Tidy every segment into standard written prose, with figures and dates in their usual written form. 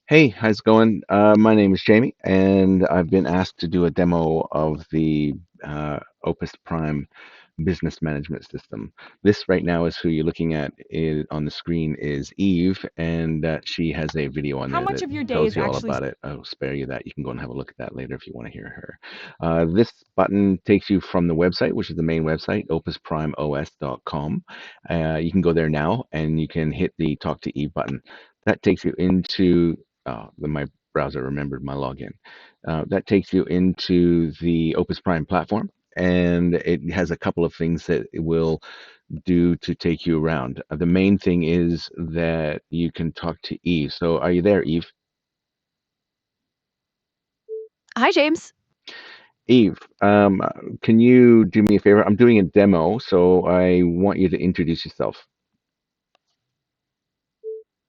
Hey, how's it going? My name is Jamie, and I've been asked to do a demo of the Opus Prime business management system. This right now is who you're looking at on the screen is Eve, and she has a video on How there much that of your day tells is you all actually about it. I'll spare you that. You can go and have a look at that later if you want to hear her. This button takes you from the website, which is the main website, opusprimeos.com. You can go there now, and you can hit the Talk to Eve button. That takes you into my browser remembered my login. That takes you into the Opus Prime platform, and it has a couple of things that it will do to take you around. The main thing is that you can talk to Eve. So, are you there, Eve? Hi, James. Eve, can you do me a favor? I'm doing a demo, so I want you to introduce yourself.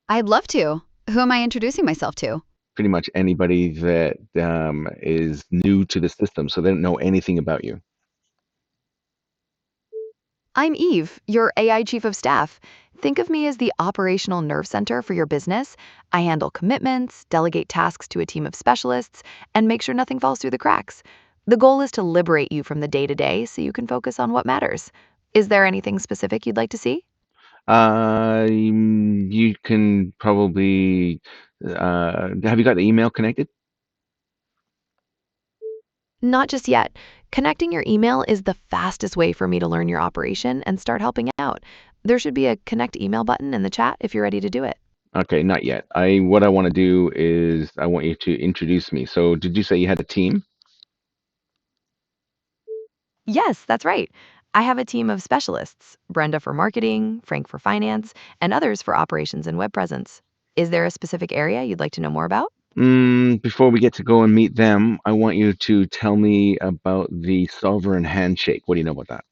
I'd love to. Who am I introducing myself to? Pretty much anybody that is new to the system, so they don't know anything about you. I'm Eve, your AI chief of staff. Think of me as the operational nerve center for your business. I handle commitments, delegate tasks to a team of specialists, and make sure nothing falls through the cracks. The goal is to liberate you from the day to day so you can focus on what matters. Is there anything specific you'd like to see? You can probably have you got the email connected? Not just yet. Connecting your email is the fastest way for me to learn your operation and start helping out. There should be a connect email button in the chat if you're ready to do it. Okay, not yet. I What I want to do is I want you to introduce me. So, did you say you had a team? Yes, that's right. I have a team of specialists, Brenda for marketing, Frank for finance, and others for operations and web presence. Is there a specific area you'd like to know more about? Before we get to go and meet them, I want you to tell me about the Sovereign Handshake. What do you know about that?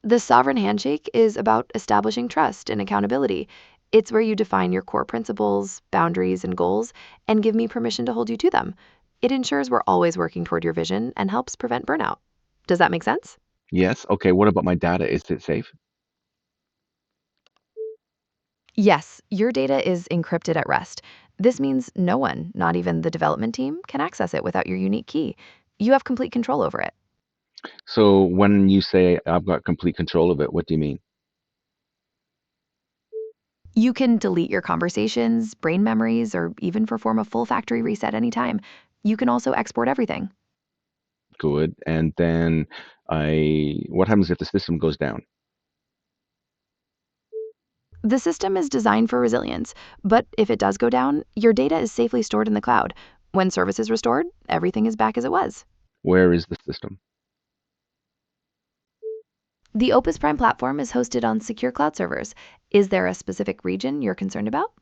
The Sovereign Handshake is about establishing trust and accountability. It's where you define your core principles, boundaries, and goals, and give me permission to hold you to them. It ensures we're always working toward your vision and helps prevent burnout. Does that make sense? Yes. Okay. What about my data? Is it safe? Yes, your data is encrypted at rest. This means no one, not even the development team, can access it without your unique key. You have complete control over it. So, when you say I've got complete control of it, what do you mean? You can delete your conversations, brain memories, or even perform a full factory reset anytime. You can also export everything. Good. And then what happens if the system goes down? The system is designed for resilience, but if it does go down, your data is safely stored in the cloud. When service is restored, everything is back as it was. Where is the system? The Opus Prime platform is hosted on secure cloud servers. Is there a specific region you're concerned about?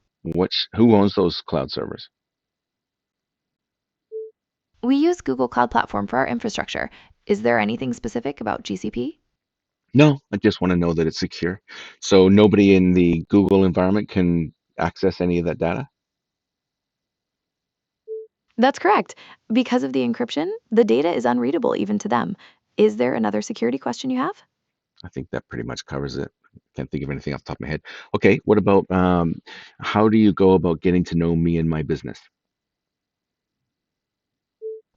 Who owns those cloud servers? We use Google Cloud Platform for our infrastructure. Is there anything specific about GCP? No, I just want to know that it's secure. So nobody in the Google environment can access any of that data? That's correct. Because of the encryption, the data is unreadable even to them. Is there another security question you have? I think that pretty much covers it. Can't think of anything off the top of my head. Okay, what about how do you go about getting to know me and my business?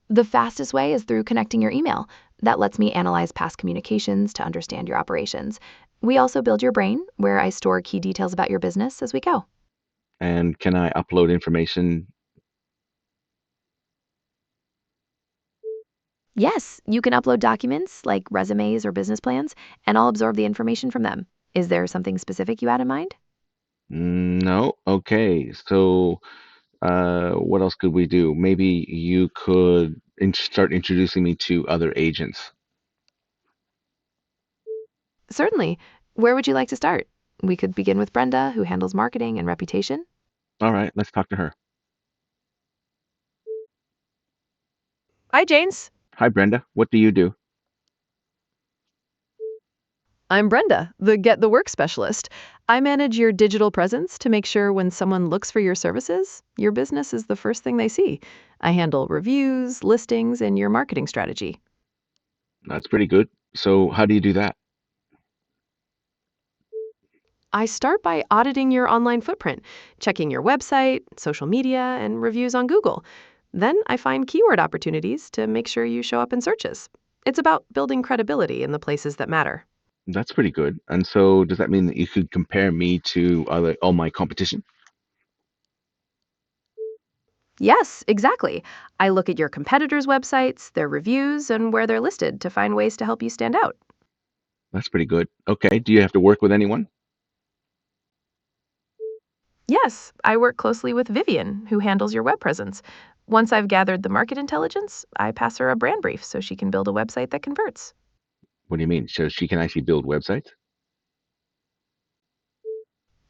The fastest way is through connecting your email. That lets me analyze past communications to understand your operations. We also build your brain, where I store key details about your business as we go. And can I upload information? Yes, you can upload documents like resumes or business plans, and I'll absorb the information from them. Is there something specific you had in mind? No. Okay. So what else could we do? Maybe you could start introducing me to other agents. Certainly. Where would you like to start? We could begin with Brenda, who handles marketing and reputation. All right, let's talk to her. Hi, James. Hi, Brenda. What do you do? I'm Brenda, the Get the Work specialist. I manage your digital presence to make sure when someone looks for your services, your business is the first thing they see. I handle reviews, listings, and your marketing strategy. That's pretty good. So how do you do that? I start by auditing your online footprint, checking your website, social media, and reviews on Google. Then I find keyword opportunities to make sure you show up in searches. It's about building credibility in the places that matter. That's pretty good. And so does that mean that you could compare me to all my competition? Yes, exactly. I look at your competitors' websites, their reviews, and where they're listed to find ways to help you stand out. That's pretty good. Okay. Do you have to work with anyone? Yes, I work closely with Vivien, who handles your web presence. Once I've gathered the market intelligence, I pass her a brand brief so she can build a website that converts. What do you mean? So she can actually build websites?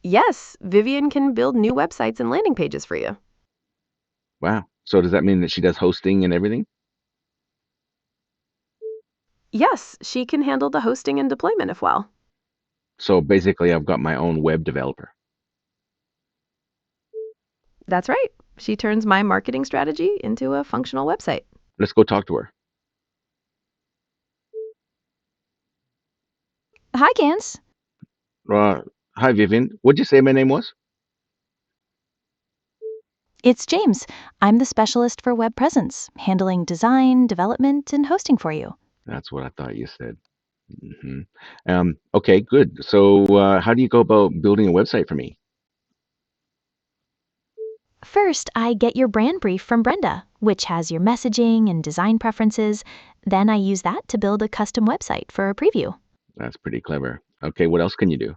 Yes, Vivien can build new websites and landing pages for you. Wow. So does that mean that she does hosting and everything? Yes, she can handle the hosting and deployment if well. So basically, I've got my own web developer. That's right. She turns my marketing strategy into a functional website. Let's go talk to her. Hi, Gans. Uh, Hi, Vivian. What'd you say my name was? It's James. I'm the specialist for web presence, handling design, development, and hosting for you. That's what I thought you said. Okay, good. So, how do you go about building a website for me? First, I get your brand brief from Brenda, which has your messaging and design preferences. Then I use that to build a custom website for a preview. That's pretty clever. Okay, what else can you do?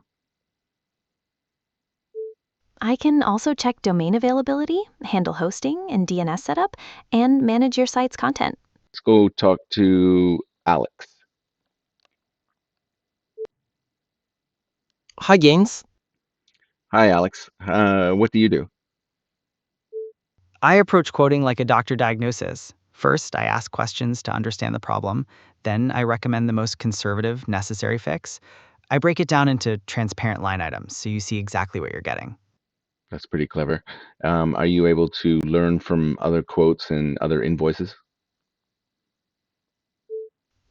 I can also check domain availability, handle hosting and DNS setup, and manage your site's content. Let's go talk to Alex. Hi, Gaines. Hi, Alex. What do you do? I approach quoting like a doctor diagnoses. First, I ask questions to understand the problem. Then, I recommend the most conservative, necessary fix. I break it down into transparent line items so you see exactly what you're getting. That's pretty clever. Are you able to learn from other quotes and other invoices?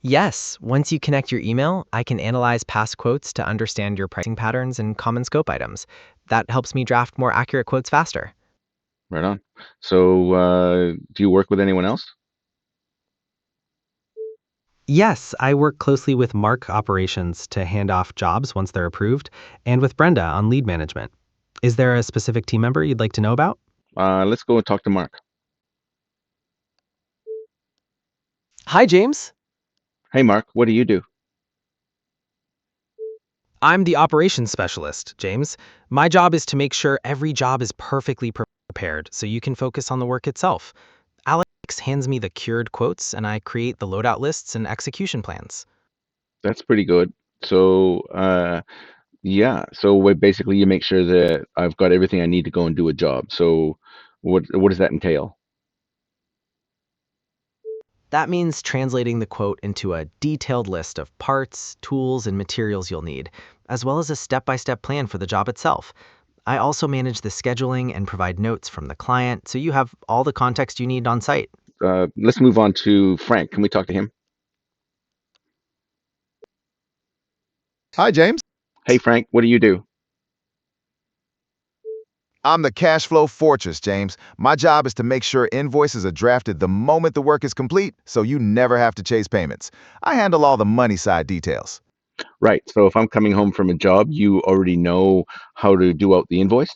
Yes, once you connect your email, I can analyze past quotes to understand your pricing patterns and common scope items. That helps me draft more accurate quotes faster. Right on. So, do you work with anyone else? Yes, I work closely with Mark operations to hand off jobs once they're approved, and with Brenda on lead management. Is there a specific team member you'd like to know about? Let's go and talk to Mark. Hi, James. Hey, Mark, what do you do? I'm the operations specialist, James. My job is to make sure every job is perfectly prepared so you can focus on the work itself. Alex hands me the cured quotes and I create the loadout lists and execution plans. That's pretty good. So, yeah. So, basically, you make sure that I've got everything I need to go and do a job. So, what does that entail? That means translating the quote into a detailed list of parts, tools, and materials you'll need, as well as a step-by-step plan for the job itself. I also manage the scheduling and provide notes from the client so you have all the context you need on site. Let's move on to Frank. Can we talk to him? Hi, James. Hey, Frank, what do you do? I'm the cash flow fortress, James. My job is to make sure invoices are drafted the moment the work is complete so you never have to chase payments. I handle all the money side details. Right. So, if I'm coming home from a job, you already know how to do out the invoice.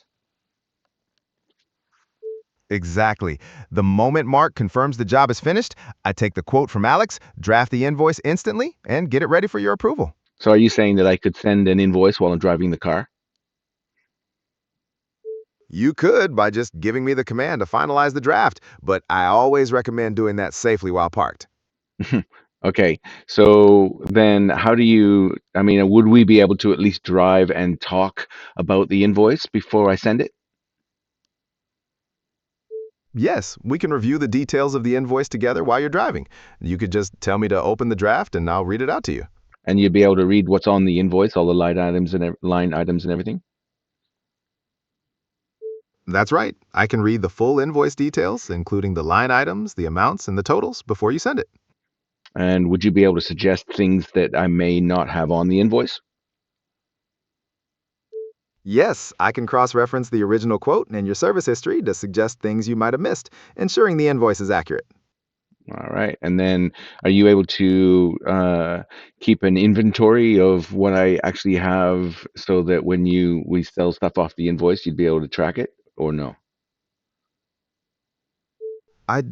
Exactly. The moment Mark confirms the job is finished, I take the quote from Alex, draft the invoice instantly, and get it ready for your approval. So, are you saying that I could send an invoice while I'm driving the car? You could by just giving me the command to finalize the draft, but I always recommend doing that safely while parked. Okay. So then how do you, I mean, would we be able to at least drive and talk about the invoice before I send it? Yes, we can review the details of the invoice together while you're driving. You could just tell me to open the draft and I'll read it out to you. And you'd be able to read what's on the invoice, all the line items and everything? That's right. I can read the full invoice details, including the line items, the amounts, and the totals before you send it. And would you be able to suggest things that I may not have on the invoice? Yes, I can cross-reference the original quote and your service history to suggest things you might have missed, ensuring the invoice is accurate. All right. And then are you able to keep an inventory of what I actually have so that when we sell stuff off the invoice, you'd be able to track it or no? I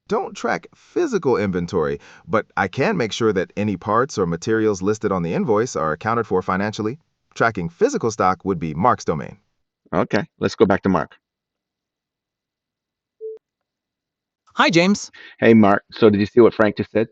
don't track physical inventory, but I can make sure that any parts or materials listed on the invoice are accounted for financially. Tracking physical stock would be Mark's domain. Okay. Let's go back to Mark. Hi, James. Hey, Mark. So did you see what Frank just said?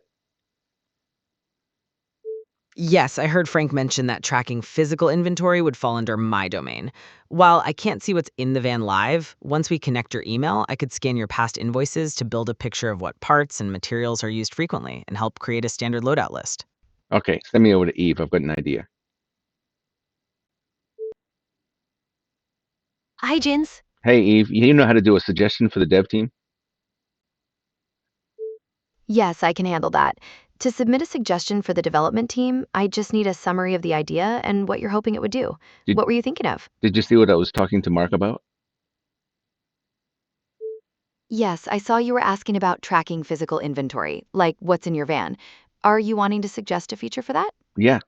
Yes, I heard Frank mention that tracking physical inventory would fall under my domain. While I can't see what's in the van live, once we connect your email, I could scan your past invoices to build a picture of what parts and materials are used frequently and help create a standard loadout list. Okay. Send me over to Eve. I've got an idea. Hi, Jins. Hey, Eve, you know how to do a suggestion for the dev team? Yes, I can handle that. To submit a suggestion for the development team, I just need a summary of the idea and what you're hoping it would do. Did, What were you thinking of? did you see what I was talking to Mark about? Yes, I saw you were asking about tracking physical inventory, like what's in your van. Are you wanting to suggest a feature for that? Yeah.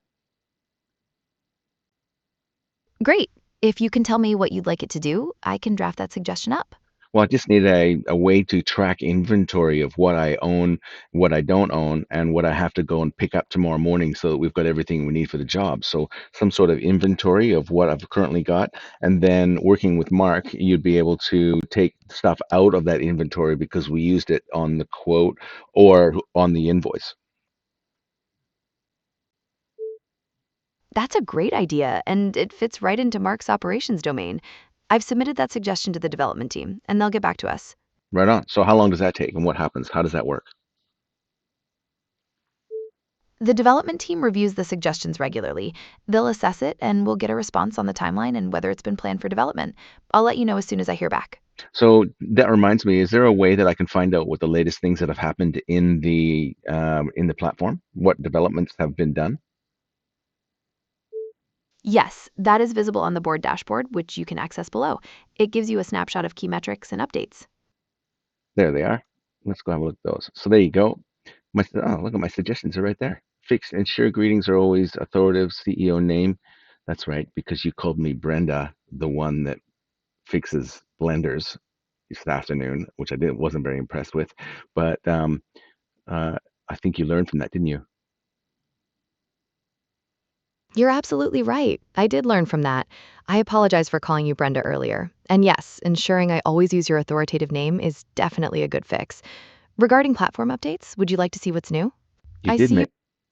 Great. If you can tell me what you'd like it to do, I can draft that suggestion up. Well, I just need a way to track inventory of what I own, what I don't own, and what I have to go and pick up tomorrow morning so that we've got everything we need for the job. So some sort of inventory of what I've currently got. And then working with Mark, you'd be able to take stuff out of that inventory because we used it on the quote or on the invoice. That's a great idea, and it fits right into Mark's operations domain. I've submitted that suggestion to the development team, and they'll get back to us. Right on. So how long does that take and what happens? How does that work? The development team reviews the suggestions regularly. They'll assess it, and we'll get a response on the timeline and whether it's been planned for development. I'll let you know as soon as I hear back. So that reminds me, is there a way that I can find out what the latest things that have happened in the platform? What developments have been done? Yes, that is visible on the board dashboard, which you can access below. It gives you a snapshot of key metrics and updates. There they are. Let's go have a look at those. So there you go. Look at my suggestions are right there. Fix ensure greetings are always authoritative CEO name. That's right, because you called me Brenda, the one that fixes blenders this afternoon, which wasn't very impressed with. But uh, I think you learned from that, didn't you? You're absolutely right. I did learn from that. I apologize for calling you Brenda earlier. And yes, ensuring I always use your authoritative name is definitely a good fix. Regarding platform updates, would you like to see what's new? You I did, see you mate.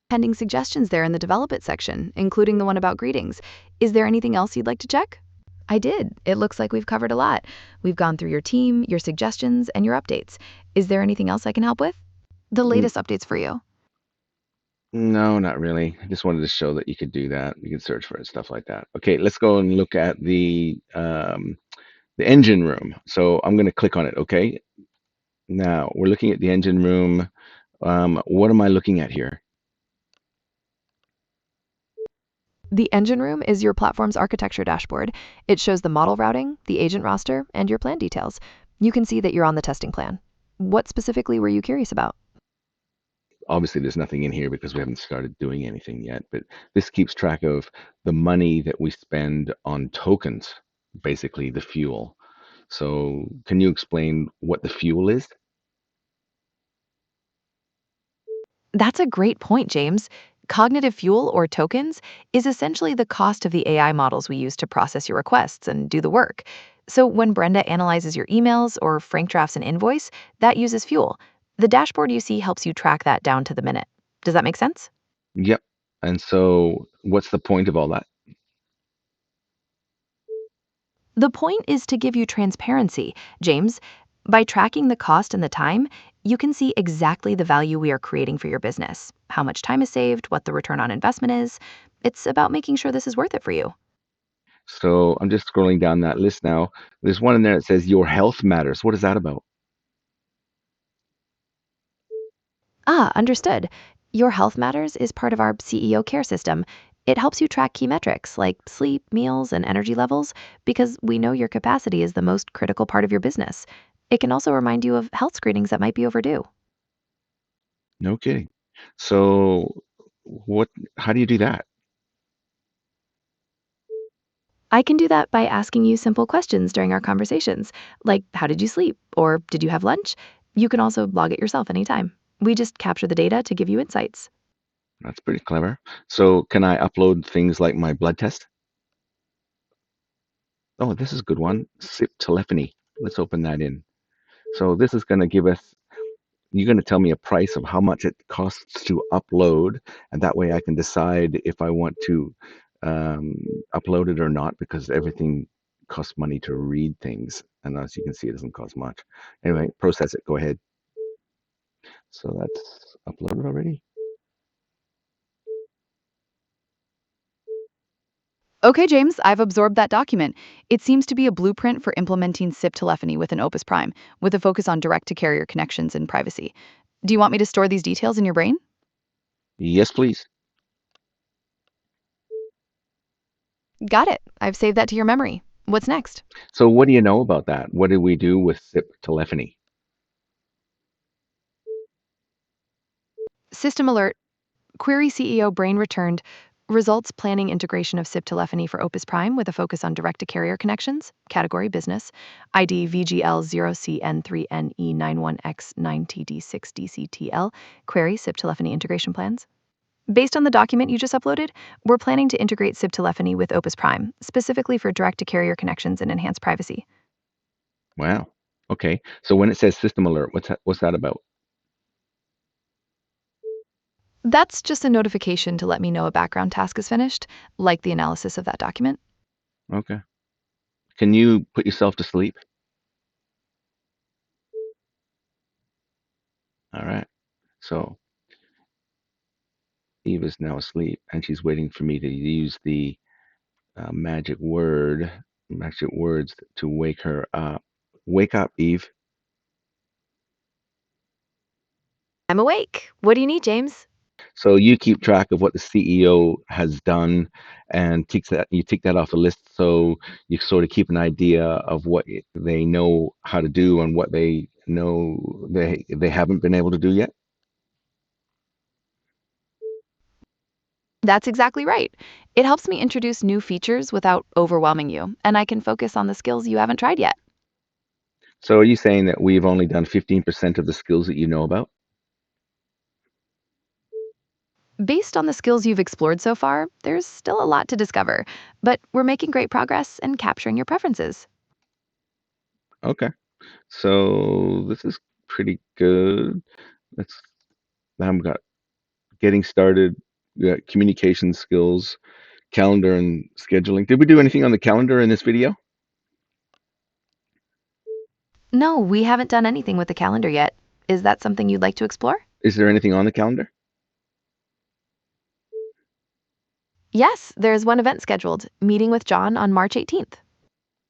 pending suggestions there in the develop it section, including the one about greetings. Is there anything else you'd like to check? I did. It looks like we've covered a lot. We've gone through your team, your suggestions, and your updates. Is there anything else I can help with? The latest updates for you. No, not really. I just wanted to show that you could do that. You can search for it, stuff like that. Okay, let's go and look at the engine room. So I'm going to click on it. Okay. Now we're looking at the engine room. What am I looking at here? The engine room is your platform's architecture dashboard. It shows the model routing, the agent roster, and your plan details. You can see that you're on the testing plan. What specifically were you curious about? Obviously, there's nothing in here because we haven't started doing anything yet, but this keeps track of the money that we spend on tokens, basically the fuel. So can you explain what the fuel is? That's a great point, James. Cognitive fuel, or tokens, is essentially the cost of the AI models we use to process your requests and do the work. So when Brenda analyzes your emails or Frank drafts an invoice, that uses fuel. The dashboard you see helps you track that down to the minute. Does that make sense? Yep. And so what's the point of all that? The point is to give you transparency, James. By tracking the cost and the time, you can see exactly the value we are creating for your business, how much time is saved, what the return on investment is. It's about making sure this is worth it for you. So I'm just scrolling down that list now. There's one in there that says your health matters. What is that about? Ah, understood. Your Health Matters is part of our CEO care system. It helps you track key metrics like sleep, meals, and energy levels because we know your capacity is the most critical part of your business. It can also remind you of health screenings that might be overdue. No kidding. So what how do you do that? I can do that by asking you simple questions during our conversations, like how did you sleep or did you have lunch? You can also log it yourself anytime. We just capture the data to give you insights. That's pretty clever. So can I upload things like my blood test? Oh, this is a good one. SIP telephony. Let's open that in. So this is going to give us, you're going to tell me a price of how much it costs to upload, and that way I can decide if I want to um, upload it or not, because everything costs money to read things. And as you can see, it doesn't cost much. Anyway, process it. Go ahead. So that's uploaded already. Okay, James, I've absorbed that document. It seems to be a blueprint for implementing SIP telephony with an Opus Prime, with a focus on direct to carrier connections and privacy. Do you want me to store these details in your brain? Yes, please. Got it. I've saved that to your memory. What's next? So what do you know about that? What do we do with SIP telephony? System alert. Query CEO Brain returned. Results planning integration of SIP telephony for Opus Prime with a focus on direct to carrier connections. Category business. ID VGL0CN3NE91X9TD6DCTL. Query SIP telephony integration plans. Based on the document you just uploaded, we're planning to integrate SIP telephony with Opus Prime, specifically for direct to carrier connections and enhanced privacy. Wow. Okay. So when it says system alert, what's that about? That's just a notification to let me know a background task is finished, like the analysis of that document. Okay. Can you put yourself to sleep? All right. So Eve is now asleep, and she's waiting for me to use the magic words to wake her up. Wake up, Eve. I'm awake. What do you need, James? So you keep track of what the CEO has done, and you tick that off the list. So you sort of keep an idea of what they know how to do and what they know they haven't been able to do yet. That's exactly right. It helps me introduce new features without overwhelming you, and I can focus on the skills you haven't tried yet. So are you saying that we've only done 15% of the skills that you know about? Based on the skills you've explored so far, there's still a lot to discover, but we're making great progress and capturing your preferences. Okay. So this is pretty good. Let's now I've got getting started, we got communication skills, calendar and scheduling. Did we do anything on the calendar in this video? No, we haven't done anything with the calendar yet. Is that something you'd like to explore? Is there anything on the calendar? Yes, there's one event scheduled, meeting with John on March 18th.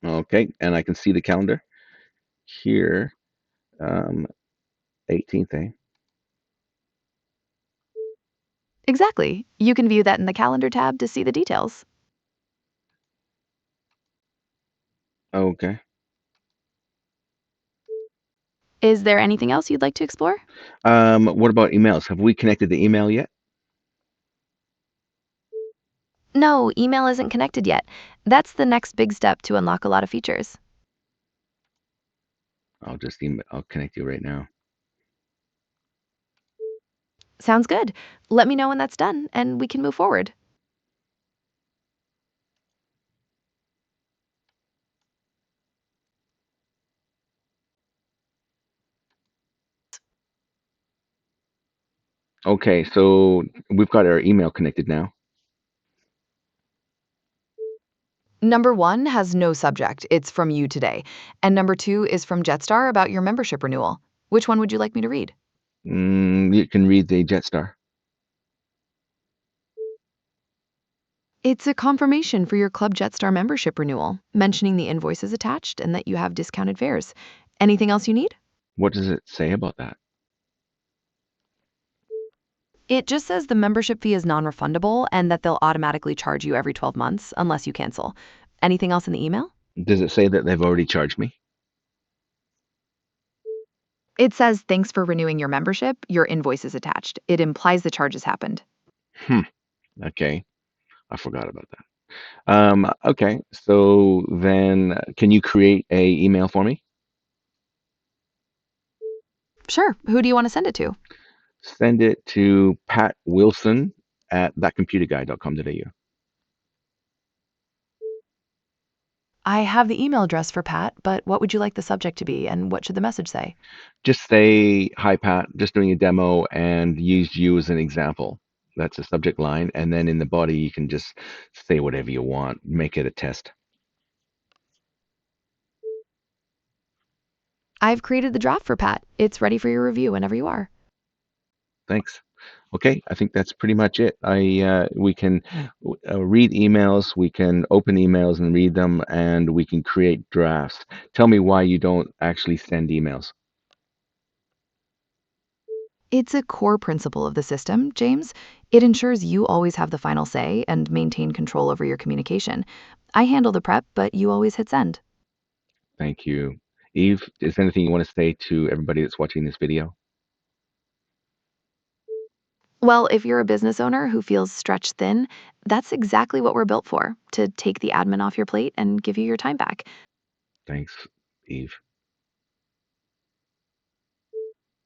Okay, and I can see the calendar here. Um, 18th, eh? Exactly. You can view that in the calendar tab to see the details. Okay. Is there anything else you'd like to explore? What about emails? Have we connected the email yet? No, email isn't connected yet. That's the next big step to unlock a lot of features. I'll connect you right now. Sounds good. Let me know when that's done and we can move forward. Okay, so we've got our email connected now. Number 1 has no subject. It's from you today. And number 2 is from Jetstar about your membership renewal. Which one would you like me to read? You can read the Jetstar. It's a confirmation for your Club Jetstar membership renewal, mentioning the invoices attached and that you have discounted fares. Anything else you need? What does it say about that? It just says the membership fee is non-refundable and that they'll automatically charge you every 12 months unless you cancel. Anything else in the email? Does it say that they've already charged me? It says thanks for renewing your membership. Your invoice is attached. It implies the charges happened. Hmm. Okay. I forgot about that. Okay. So then can you create a email for me? Sure. Who do you want to send it to? Send it to Pat Wilson at thatcomputerguy.com.au. I have the email address for Pat, but what would you like the subject to be and what should the message say? Just say, hi, Pat, just doing a demo and use you as an example. That's the subject line. And then in the body, you can just say whatever you want, make it a test. I've created the draft for Pat. It's ready for your review whenever you are. Thanks. Okay, I think that's pretty much it. We can read emails, we can open emails and read them, and we can create drafts. Tell me why you don't actually send emails. It's a core principle of the system, James. It ensures you always have the final say and maintain control over your communication. I handle the prep, but you always hit send. Thank you. Eve, is there anything you want to say to everybody that's watching this video? Well, if you're a business owner who feels stretched thin, that's exactly what we're built for, to take the admin off your plate and give you your time back. Thanks, Eve.